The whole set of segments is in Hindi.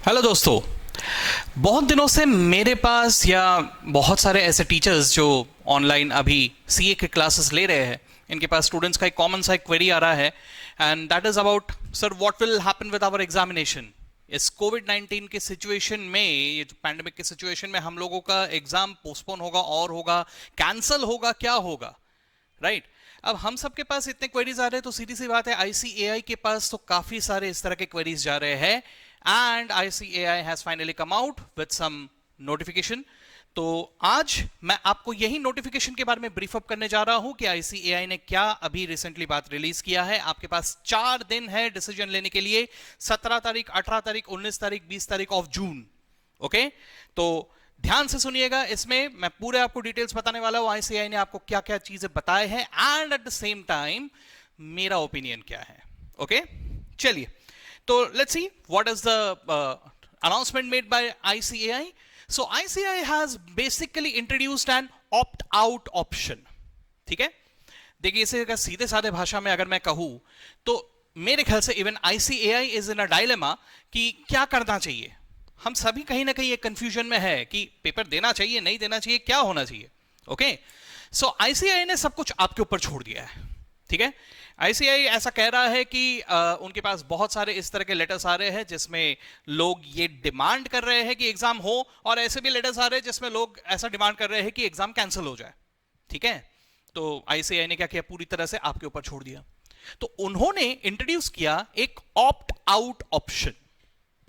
हेलो दोस्तों। बहुत दिनों से मेरे पास या बहुत सारे ऐसे टीचर्स जो ऑनलाइन अभी सीए के क्लासेस ले रहे हैं, इनके पास स्टूडेंट्स का एक कॉमन सा एक क्वेरी आ रहा है and that is about sir what will happen with our examination. इस कोविड 19 के सिचुएशन में, ये जो पैंडेमिक के सिचुएशन में हम लोगों का एग्जाम पोस्टपोन होगा और होगा, कैंसल होगा, क्या होगा, राइट अब हम सबके पास इतने क्वेरीज आ रहे हैं तो सीधी सी बात है आईसीएआई के पास तो काफी सारे इस तरह के क्वेरीज जा रहे हैं and ICAI has finally come out with some notification. तो आज मैं आपको यही नोटिफिकेशन के बारे में ब्रीफ अप करने जा रहा हूं कि आईसीएआई ने क्या अभी रिसेंटली बात रिलीज किया है। आपके पास 4 दिन है डिसीजन लेने के लिए, 17 तारीख, 18 तारीख, 19 तारीख, 20 तारीख ऑफ जून। ओके, तो ध्यान से सुनिएगा, इसमें मैं पूरे आपको डिटेल्स बताने वाला हूं आईसीएआई ने आपको क्या क्या चीजें बताए हैं and at the same time मेरा ओपिनियन क्या है। ओके, चलिए तो let's see what is the announcement made by ICAI. So ICAI has basically introduced an opt-out option. ठीक है, देखिए इसे अगर सीधे साधे भाषा में अगर मैं कहूं तो मेरे ख्याल से even ICAI is in a dilemma कि क्या करना चाहिए। हम सभी कहीं ना कहीं एक कंफ्यूजन में है कि पेपर देना चाहिए, नहीं देना चाहिए, क्या होना चाहिए। ओके, सो ICAI ने सब कुछ आपके ऊपर छोड़ दिया है। ठीक है, आईसीआई ऐसा कह रहा है कि उनके पास बहुत सारे इस तरह के लेटर्स आ रहे हैं जिसमें लोग ये डिमांड कर रहे हैं कि एग्जाम हो, और ऐसे भी लेटर्स आ रहे हैं जिसमें लोग ऐसा डिमांड कर रहे हैं कि एग्जाम कैंसिल हो जाए। ठीक है, तो आईसीआई ने क्या किया, पूरी तरह से आपके ऊपर छोड़ दिया। तो उन्होंने इंट्रोड्यूस किया एक ऑप्ट आउट ऑप्शन।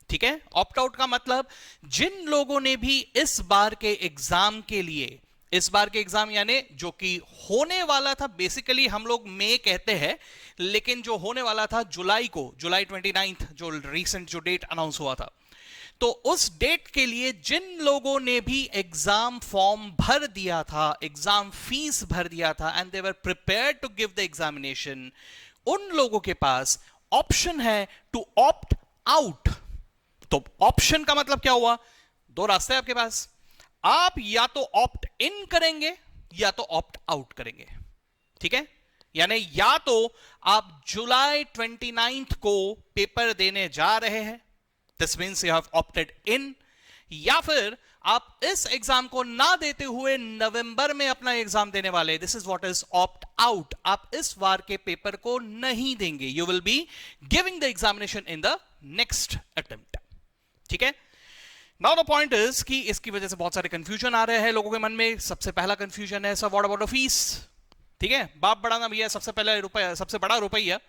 ठीक है, ऑप्ट आउट का मतलब जिन लोगों ने भी इस बार के एग्जाम के लिए, इस बार के एग्जाम यानी जो कि होने वाला था, बेसिकली हम लोग मई कहते हैं लेकिन जो होने वाला था जुलाई को, जुलाई 29 जो रीसेंट जो डेट अनाउंस हुआ था, तो उस डेट के लिए जिन लोगों ने भी एग्जाम फॉर्म भर दिया था, एग्जाम फीस भर दिया था and they were prepared to give the examination, उन लोगों के पास ऑप्शन है टू ऑप्ट आउट। तो ऑप्शन का मतलब क्या हुआ, 2 रास्ते हैं आपके पास, आप या तो ऑप्ट इन करेंगे या तो ऑप्ट आउट करेंगे। ठीक है, यानी या तो आप जुलाई 29 को पेपर देने जा रहे हैं, this means you have opted in, या फिर आप इस एग्जाम को ना देते हुए नवंबर में अपना एग्जाम देने वाले, this is what is opt out. आप इस बार के पेपर को नहीं देंगे, you will be giving the examination in the next attempt. ठीक है, नाउ द पॉइंट इज कि इसकी वजह से बहुत सारे कंफ्यूजन आ रहे हैं लोगों के मन में। सबसे पहला कंफ्यूजन है sir what about the fees. ठीक है, बाप बड़ा ना भैया, सबसे पहले रुपया, सबसे बड़ा रुपया।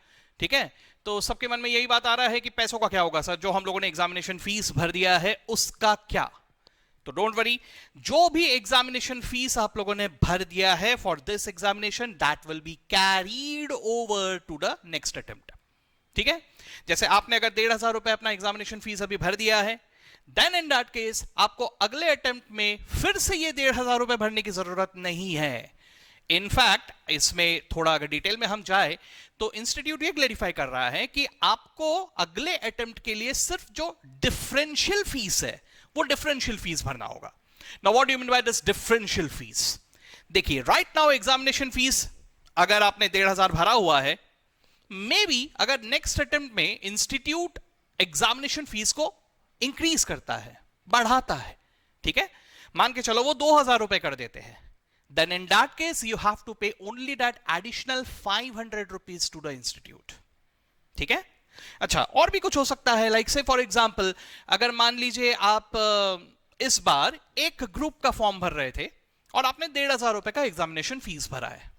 ठीक है, तो सबके मन में यही बात आ रहा है कि पैसों का क्या होगा सर, जो हम लोगों ने एग्जामिनेशन फीस भर दिया है उसका क्या। तो डोंट वरी, जो भी एग्जामिनेशन फीस आप लोगों ने भर दिया है for this examination, that will be carried over to the next attempt. ठीक है, जैसे आपने अगर 1,500 रुपए अपना एग्जामिनेशन फीस अभी भर दिया है, देन इन दैट केस आपको अगले अटेम्प्ट में फिर से ये 1,500 रुपए भरने की जरूरत नहीं है। इनफैक्ट इसमें थोड़ा अगर डिटेल में हम जाए तो इंस्टीट्यूट ये क्लेरिफाई कर रहा है कि आपको अगले अटेम्प्ट के लिए सिर्फ जो डिफरेंशियल फीस है वो डिफरेंशियल फीस भरना होगा। Now what do you mean by this differential fees? देखिए राइट नाउ एग्जामिनेशन फीस अगर आपने 1,500 भरा हुआ है, मे बी अगर नेक्स्ट अटेम्प्ट में इंस्टीट्यूट एग्जामिनेशन फीस को इंक्रीज करता है, बढ़ाता है, ठीक है, मान के चलो वो 2,000 रुपए कर देते हैं, then in that case you have to pay only that additional 500 rupees to the institute. ठीक है, अच्छा और भी कुछ हो सकता है, लाइक से फॉर एग्जांपल अगर मान लीजिए आप इस बार एक ग्रुप का फॉर्म भर रहे थे और आपने 1,500 रुपए का एग्जामिनेशन फीस भरा है,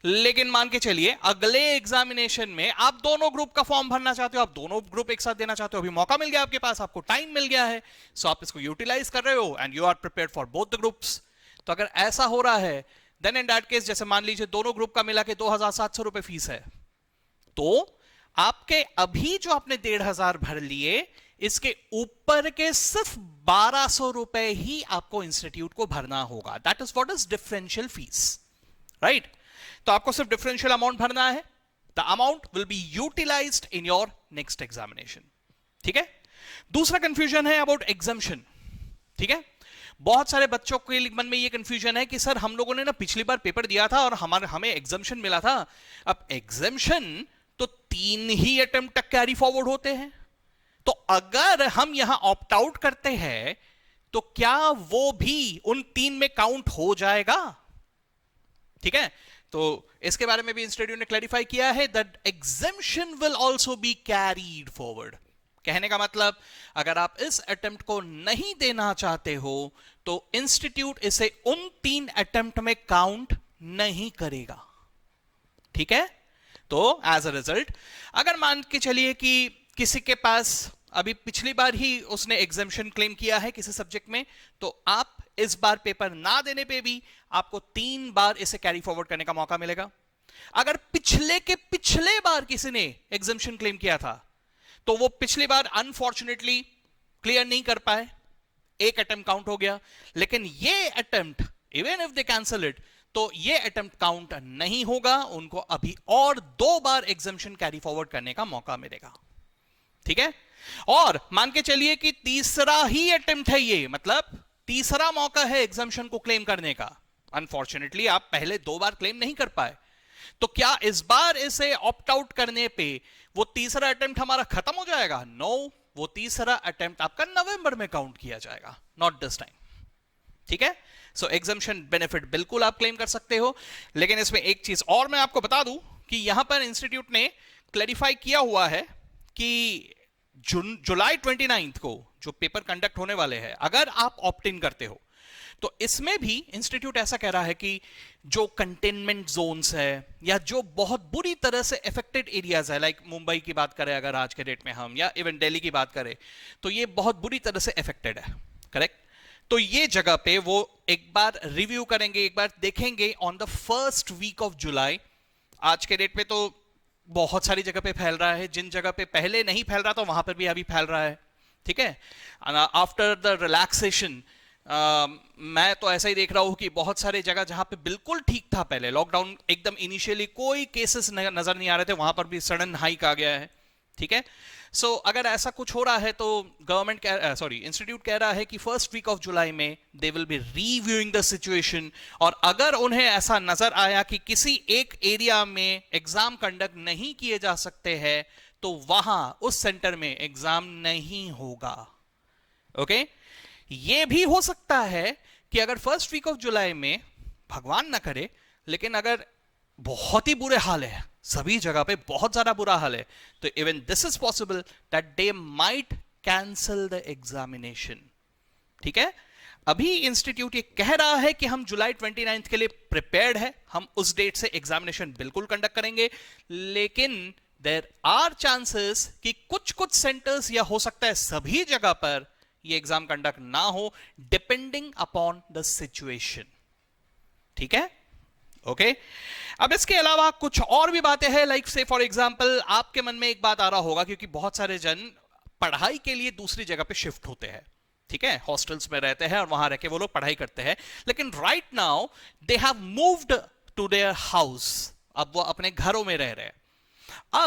लेकिन मान के चलिए अगले एग्जामिनेशन में आप दोनों ग्रुप का फॉर्म भरना चाहते हो, आप दोनों ग्रुप एक साथ देना चाहते हो, अभी मौका मिल गया आपके पास, आपको टाइम मिल गया है, सो आप इसको यूटिलाइज कर रहे हो and you are prepared for both the groups. तो अगर ऐसा हो रहा है देन इन दैट केस, जैसे मान लीजिए दोनों ग्रुप का मिला के 2,700 रुपए फीस है, तो आपके अभी जो आपने 1,500 भर लिए इसके ऊपर के सिर्फ 1,200 रुपए ही आपको इंस्टीट्यूट को भरना होगा। That is what is differential fees, right? तो आपको सिर्फ डिफरेंशियल अमाउंट भरना है, the amount will be utilised in your next examination. ठीक है, दूसरा कंफ्यूजन है अबाउट एग्जम्पशन। ठीक है, बहुत सारे बच्चों के मन में ये कंफ्यूजन है कि सर हम लोगों ने ना पिछली बार पेपर दिया था और हमें एग्जम्पशन मिला था, अब एग्जम्पशन तो 3 ही अटेम्प्ट तक कैरी फॉरवर्ड होते हैं, तो अगर हम यहां ऑप्ट आउट करते हैं तो क्या वो भी उन 3 में काउंट हो जाएगा? ठीक है, तो इसके बारे में भी इंस्टीट्यूट ने क्लैरिफाई किया है that exemption will also be carried forward. कहने का मतलब अगर आप इस अटेम्प्ट को नहीं देना चाहते हो तो इंस्टीट्यूट इसे उन 3 अटेम्प्ट में काउंट नहीं करेगा। ठीक है, तो एज अ रिजल्ट अगर मान के चलिए कि किसी के पास अभी पिछली बार ही उसने एग्जेम्पशन क्लेम किया है किसी सब्जेक्ट में, तो आप इस बार पेपर ना देने पे भी आपको 3 बार इसे कैरी फॉरवर्ड करने का मौका मिलेगा। अगर पिछले के पिछले बार किसी ने एग्जेम्पशन क्लेम किया था तो वो पिछली बार अनफॉर्चुनेटली क्लियर नहीं कर पाए, एक अटेम्प्ट काउंट हो गया, लेकिन ये attempt even if they cancel it तो ये अटेम्प्ट काउंट नहीं होगा, उनको अभी और 2 बार एग्जेम्पशन कैरी फॉरवर्ड करने का मौका मिलेगा। ठीक है, और मान के चलिए कि तीसरा ही अटेम्प्ट है ये, मतलब तीसरा मौका है एग्जेम्पशन को क्लेम करने का। अनफॉर्चुनेटली आप पहले 2 बार क्लेम नहीं कर पाए, तो क्या इस बार इसे ऑप्ट आउट करने पे वो तीसरा अटेम्प्ट हमारा खत्म हो जाएगा? नो, वो तीसरा अटेम्प्ट आपका नवंबर में काउंट किया जाएगा, नॉट दिस टाइम। ठीक है, सो एग्जेम्पशन बेनिफिट बिल्कुल आप क्लेम कर सकते हो, लेकिन इसमें एक चीज और मैं आपको बता दूं कि यहां पर इंस्टीट्यूट ने क्लैरिफाई किया हुआ है कि जुलाई 29 को जो पेपर कंडक्ट होने वाले हैं, अगर आप ऑप्ट इन करते हो तो इसमें भी इंस्टीट्यूट ऐसा कह रहा है कि जो कंटेनमेंट जोन्स है या जो बहुत बुरी तरह से अफेक्टेड एरियाज है, लाइक मुंबई की बात करें अगर आज के डेट में हम, या इवन दिल्ली की बात करें, तो ये बहुत बुरी तरह से अफेक्टेड है, करेक्ट? तो ये जगह पे वो एक बार रिव्यू करेंगे, एक बार देखेंगे on the first week of July. आज के डेट में तो बहुत सारी जगह पे फैल रहा है, जिन जगह पे पहले नहीं फैल रहा था वहां पर भी अभी फैल रहा है। ठीक है, आफ्टर द रिलैक्सेशन मैं तो ऐसा ही देख रहा हूं कि बहुत सारे जगह जहां पे बिल्कुल ठीक था, पहले लॉकडाउन एकदम इनिशियली कोई केसेस नजर नहीं आ रहे थे, वहां पर भी सडन हाइक आ गया है। ठीक है, सो अगर ऐसा कुछ हो रहा है तो गवर्नमेंट इंस्टीट्यूट कह रहा है कि फर्स्ट वीक ऑफ जुलाई में they will be reviewing the situation, और अगर उन्हें ऐसा नजर आया कि किसी एक एरिया में एग्जाम कंडक्ट नहीं किए जा सकते हैं तो वहां उस सेंटर में एग्जाम नहीं होगा। ओके, ये भी हो सकता है कि अगर फर्स्ट वीक ऑफ जुलाई में भगवान ना करे, लेकिन अगर बहुत ही बुरे हाल है, सभी जगह पे बहुत ज्यादा बुरा हाल है, तो even this is possible that they might cancel the examination. ठीक है, अभी इंस्टीट्यूट ये कह रहा है कि हम जुलाई 29 के लिए प्रिपेयर्ड है, हम उस डेट से एग्जामिनेशन बिल्कुल कंडक्ट करेंगे, लेकिन देयर आर चांसेस कि कुछ कुछ सेंटर्स या हो सकता है सभी जगह पर ये एग्जाम कंडक्ट ना हो, डिपेंडिंग अपॉन द सिचुएशन। ठीक है, ओके। अब इसके अलावा कुछ और भी बातें हैं, लाइक से फॉर एग्जांपल आपके मन में एक बात आ रहा होगा, क्योंकि बहुत सारे जन पढ़ाई के लिए दूसरी जगह पे शिफ्ट होते हैं, ठीक है, हॉस्टल्स में रहते हैं और वहां रह के वो लोग पढ़ाई करते हैं, लेकिन right now they have moved to their house, अब वो अपने घरों में रह रहे हैं।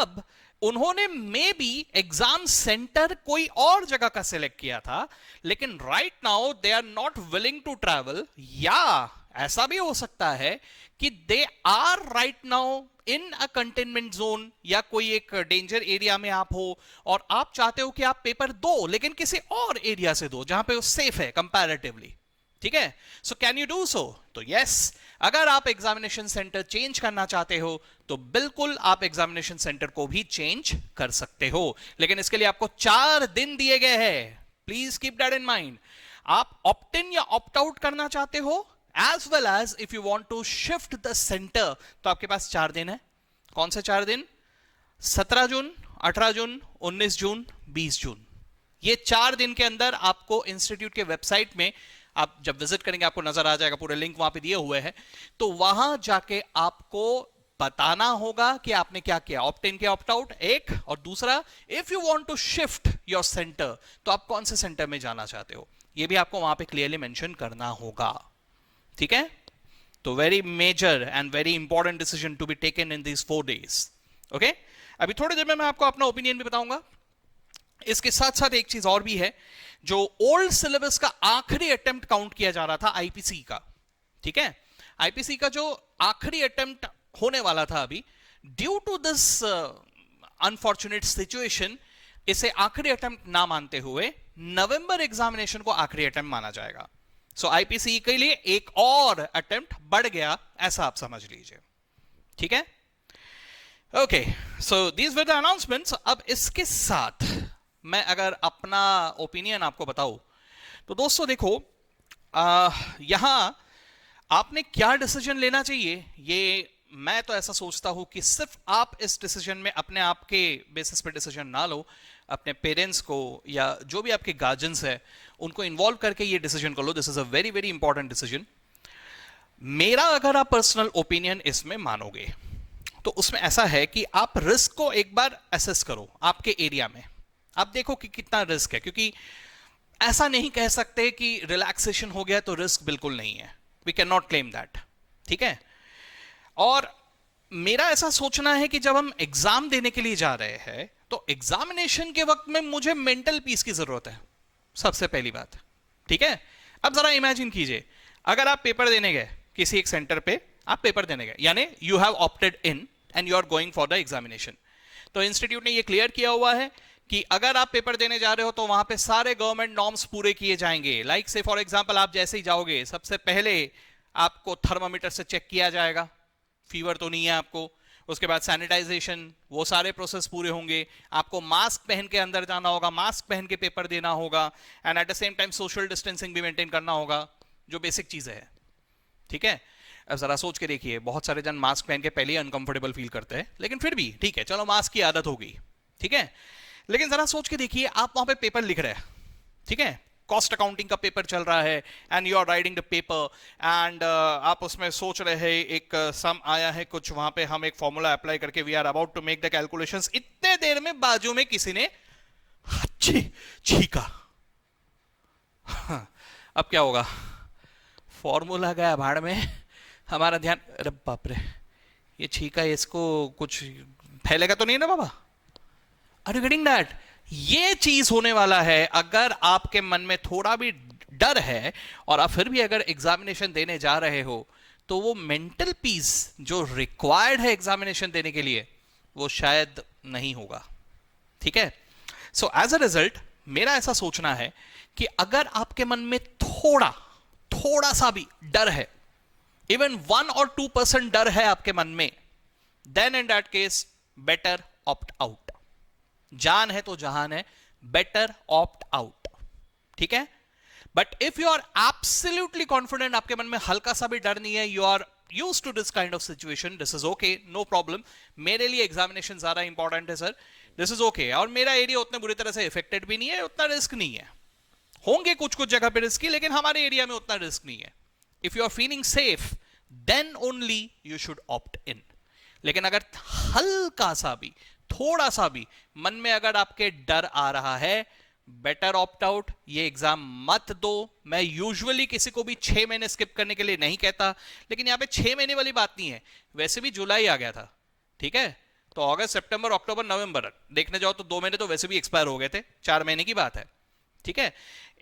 अब उन्होंने मे बी एग्जाम सेंटर कोई और जगह का सिलेक्ट किया था, लेकिन right now they are not willing to travel, या ऐसा भी हो सकता है कि they are right now in a containment zone, या कोई एक डेंजर एरिया में आप हो और आप चाहते हो कि आप पेपर दो, लेकिन किसी और एरिया से दो जहां पे वो सेफ है कंपैरेटिवली। ठीक है, so can you do so? तो यस, अगर आप एग्जामिनेशन सेंटर चेंज करना चाहते हो तो बिल्कुल आप एग्जामिनेशन सेंटर को भी चेंज कर सकते हो, लेकिन इसके लिए आपको 4 दिन दिए गए हैं, please keep that in mind. आप ऑप्ट इन या ऑप्ट आउट करना चाहते हो, as well as if you want to shift the centre, तो आपके पास 4 दिन है। कौन से 4 दिन? 17 जून, 18 जून, 19 जून, 20 जून। ये 4 दिन के अंदर आपको इंस्टीट्यूट के वेबसाइट में, आप जब विजिट करेंगे आपको नजर आ जाएगा, पूरे लिंक वहां पे दिए हुए हैं, तो वहां जाके आपको बताना होगा कि आपने क्या किया, ऑप्ट इन किया, ऑप्ट आउट, एक, और दूसरा if you want to shift your centre, तो आप कौन से सेंटर में जाना चाहते हो, ये भी आपको वहां पे क्लियरली मेंशन करना होगा। ठीक है, तो very major and very important decision to be taken in these 4 days। Okay, अभी थोड़ी देर में मैं आपको अपना ओपिनियन भी बताऊंगा। इसके साथ साथ एक चीज और भी है, जो ओल्ड सिलेबस का आखिरी अटेम्प्ट काउंट किया जा रहा था आईपीसी का, ठीक है, आईपीसी का जो आखिरी अटेम्प्ट होने वाला था अभी, due to this unfortunate situation, इसे आखिरी अटेम्प्ट ना मानते हुए नवंबर एग्जामिनेशन को आखिरी अटेम्प्ट माना जाएगा। सो आईपीसीई के लिए एक और अटेम्प्ट बढ़ गया, ऐसा आप समझ लीजिए। ठीक है, okay, so these were the announcements. अब इसके साथ मैं अगर अपना ओपिनियन आपको बताऊं तो दोस्तों देखो, यहां आपने क्या डिसीजन लेना चाहिए, ये मैं तो ऐसा सोचता हूं कि सिर्फ आप इस डिसीजन में अपने आप के बेसिस पे डिसीजन ना लो, अपने पेरेंट्स को या जो भी आपके गार्जियंस है उनको इन्वॉल्व करके ये डिसीजन कर लो। This is a very very important decision. मेरा अगर आप पर्सनल ओपिनियन इसमें मानोगे तो उसमें ऐसा है कि आप रिस्क को एक बार असेस करो आपके एरिया में, आप देखो कि कितना रिस्क है, क्योंकि ऐसा नहीं कह सकते कि रिलैक्सेशन हो गया तो रिस्क बिल्कुल नहीं है। We can not claim that. ठीक है, और मेरा ऐसा सोचना है कि जब हम एग्जाम देने के लिए जा रहे हैं तो एग्जामिनेशन के वक्त में मुझे मेंटल पीस की जरूरत है, सबसे पहली बात। ठीक है, अब जरा इमेजिन कीजिए, अगर आप पेपर देने गए किसी एक सेंटर पे, आप पेपर देने गए, यानी you have opted in and you are going for the examination. तो इंस्टीट्यूट ने ये क्लियर किया हुआ है कि अगर आप पेपर देने जा रहे हो तो वहां पे सारे गवर्नमेंट नॉर्म्स पूरे किए जाएंगे। लाइक से फॉर एग्जांपल, आप जैसे ही जाओगे सबसे पहले आपको थर्मामीटर से चेक किया जाएगा, फीवर तो नहीं है आपको। उसके बाद सैनिटाइजेशन, वो सारे प्रोसेस पूरे होंगे। आपको मास्क पहन के अंदर जाना होगा, मास्क पहन के पेपर देना होगा, and at the same time social distancing भी मेंटेन करना होगा, जो बेसिक चीजें हैं। ठीक है, अब जरा सोच के देखिए, बहुत सारे जन मास्क पहन के पहले ही अनकंफर्टेबल फील करते हैं, लेकिन फिर भी ठीक है, चलो मास्क की आदत हो गई। ठीक है, लेकिन जरा सोच के देखिए, आप वहां पे पेपर लिख रहे हैं, ठीक है, कॉस्ट अकाउंटिंग का पेपर चल रहा है, and you are writing the paper, and आप उसमें सोच रहे हैं, एक सम आया है कुछ, वहां पे हम एक फॉर्मूला अप्लाई करके we are about to make the calculations. इतने देर में बाजू में किसी ने छीका। अब क्या होगा? फॉर्मूला गया भाड़ में, हमारा ध्यान, अरे बाप रे, ये छीका, इसको कुछ फैलेगा तो नहीं ना बाबा? Are you getting that? ये चीज होने वाला है। अगर आपके मन में थोड़ा भी डर है और आप फिर भी अगर एग्जामिनेशन देने जा रहे हो, तो वो मेंटल पीस जो रिक्वायर्ड है एग्जामिनेशन देने के लिए, वो शायद नहीं होगा। ठीक है, सो एज अ रिजल्ट मेरा ऐसा सोचना है कि अगर आपके मन में थोड़ा सा भी डर है, इवन 1 or 2% डर है आपके मन में, then in that case better opt out. जान है तो जहान है, बेटर ऑप्ट आउट। ठीक है, but if you are absolutely confident, आपके मन में हल्का सा भी डर नहीं है, you are used to this kind of situation, this is okay, no problem, मेरे लिए एग्जामिनेशन ज्यादा इंपॉर्टेंट है सर, दिस इज ओके, और मेरा एरिया उतने बुरी तरह से इफेक्टेड भी नहीं है, उतना रिस्क नहीं है। होंगे कुछ जगह पे रिस्की, लेकिन हमारे एरिया में उतना रिस्क नहीं है। If you are feeling safe, then only you should opt in. लेकिन अगर हल्का सा भी, थोड़ा सा भी मन में अगर आपके डर आ रहा है, बेटर ऑप्ट आउट, ये एग्जाम मत दो। मैं यूजुअली किसी को भी 6 महीने स्किप करने के लिए नहीं कहता, लेकिन यहां पे 6 महीने वाली बात नहीं है, वैसे भी जुलाई आ गया था। ठीक है, तो अगस्त, सितंबर, अक्टूबर, नवंबर देखने जाओ तो 2 महीने तो वैसे भी एक्सपायर हो गए थे, 4 महीने की बात है। ठीक है,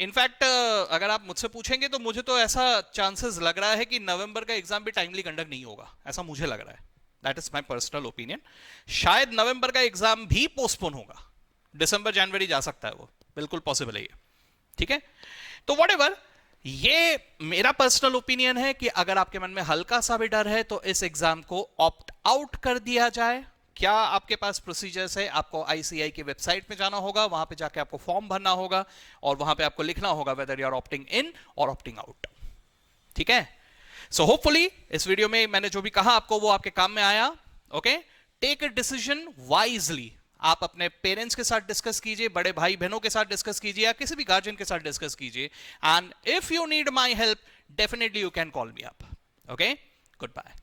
इनफैक्ट अगर आप मुझसे पूछेंगे तो मुझे तो ऐसा चांसेस लग रहा है कि नवंबर का एग्जाम भी टाइमली कंडक्ट नहीं होगा, ऐसा मुझे लग रहा है। That is my personal opinion. शायद नवंबर का एग्जाम भी पोस्टपोन होगा, दिसंबर जनवरी जा सकता है, वो बिल्कुल पॉसिबल है ये। ठीक है, तो व्हाटएवर, ये मेरा पर्सनल ओपिनियन है कि अगर आपके मन में हल्का सा भी डर है तो इस एग्जाम को ऑप्ट आउट कर दिया जाए। क्या आपके पास प्रोसीजर्स है? आपको आईसीआई की वेबसाइट में जाना होगा, वहां पे जाके आपको फॉर्म भरना होगा और वहां पे आपको लिखना होगा वेदर यू आर ऑप्टिंग इन और ऑप्टिंग आउट। ठीक है, सो होपफुली इस वीडियो में मैंने जो भी कहा आपको वो आपके काम में आया। Okay, take a decision wisely. आप अपने पेरेंट्स के साथ डिस्कस कीजिए, बड़े भाई बहनों के साथ डिस्कस कीजिए, या किसी भी गार्जियन के साथ डिस्कस कीजिए, and if you need my help definitely you can call me up. Okay, good bye.